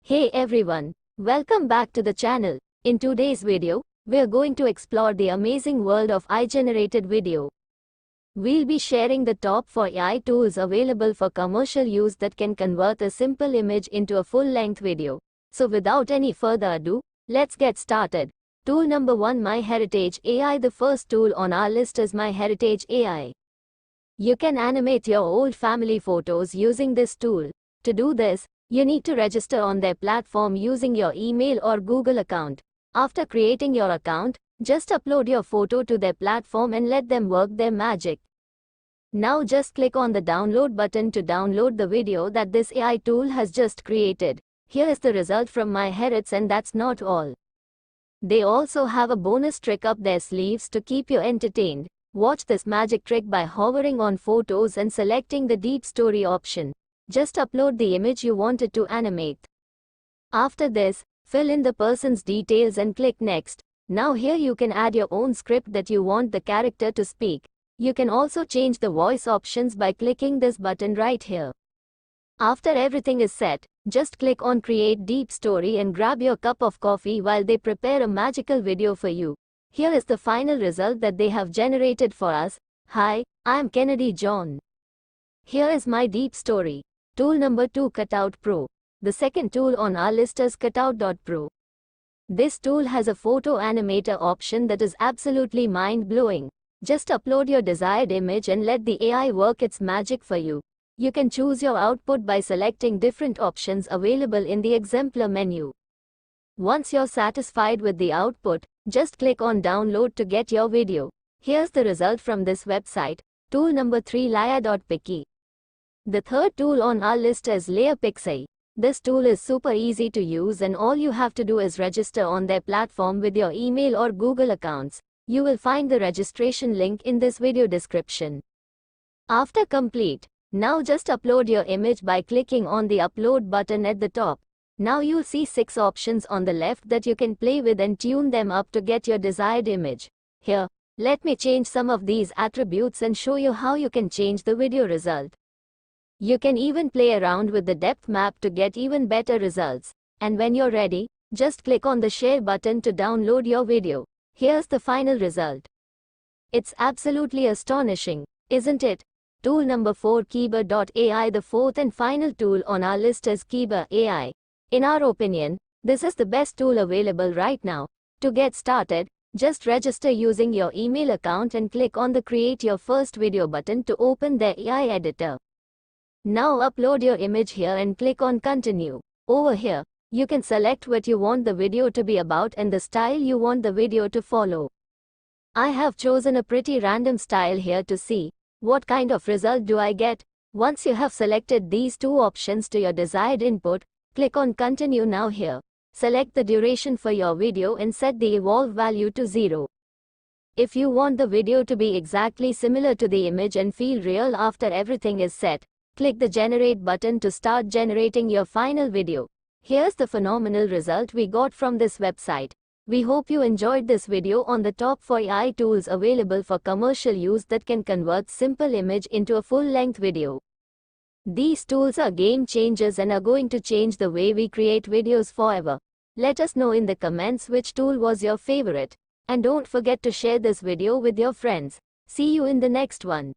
Hey everyone, welcome back to the channel. In today's video, we're going to explore the amazing world of Aigenerated video. We'll be sharing the top 4 AI tools available for commercial use that can convert a simple image into a full-length video. So without any further ado, let's get started. Tool number 1, MyHeritage AI. The first tool on our list is MyHeritage AI. You can animate your old family photos using this tool. To do this, you need to register on their platform using your email or Google account. After creating your account, just upload your photo to their platform and let them work their magic. Now just click on the download button to download the video that this AI tool has just created. Here is the result from MyHeritage, and that's not all. They also have a bonus trick up their sleeves to keep you entertained. Watch this magic trick by hovering on photos and selecting the deep story option. Just upload the image you wanted to animate. After this, fill in the person's details and click next. Now here you can add your own script that you want the character to speak. You can also change the voice options by clicking this button right here. After everything is set, just click on Create Deep Story and grab your cup of coffee while they prepare a magical video for you. Here is the final result that they have generated for us. Hi, I am Kennedy John. Here is my deep story. Tool number 2, Cutout Pro. The second tool on our list is Cutout.pro. This tool has a photo animator option that is absolutely mind-blowing. Just upload your desired image and let the AI work its magic for you. You can choose your output by selecting different options available in the exemplar menu. Once you're satisfied with the output, just click on Download to get your video. Here's the result from this website. Tool number 3, Layer.pixi. The third tool on our list is Layer.pixi. This tool is super easy to use, and all you have to do is register on their platform with your email or Google accounts. You will find the registration link in this video description. After complete, now just upload your image by clicking on the upload button at the top. Now you'll see 6 options on the left that you can play with and tune them up to get your desired image. Here, let me change some of these attributes and show you how you can change the video result. You can even play around with the depth map to get even better results. And when you're ready, just click on the share button to download your video. Here's the final result. It's absolutely astonishing, isn't it? Tool number 4, Keeper.ai. The fourth and final tool on our list is Keeper.ai. In our opinion, this is the best tool available right now. To get started, just register using your email account and click on the Create Your First Video button to open their AI editor. Now upload your image here and click on Continue. Over here, you can select what you want the video to be about and the style you want the video to follow. I have chosen a pretty random style here to see what kind of result do I get. Once you have selected these 2 options to your desired input, click on Continue now here. Select the duration for your video and set the evolve value to 0. If you want the video to be exactly similar to the image and feel real after everything is set, click the Generate button to start generating your final video. Here's the phenomenal result we got from this website. We hope you enjoyed this video on the top 4 AI tools available for commercial use that can convert simple image into a full-length video. These tools are game changers and are going to change the way we create videos forever. Let us know in the comments which tool was your favorite. And don't forget to share this video with your friends. See you in the next one.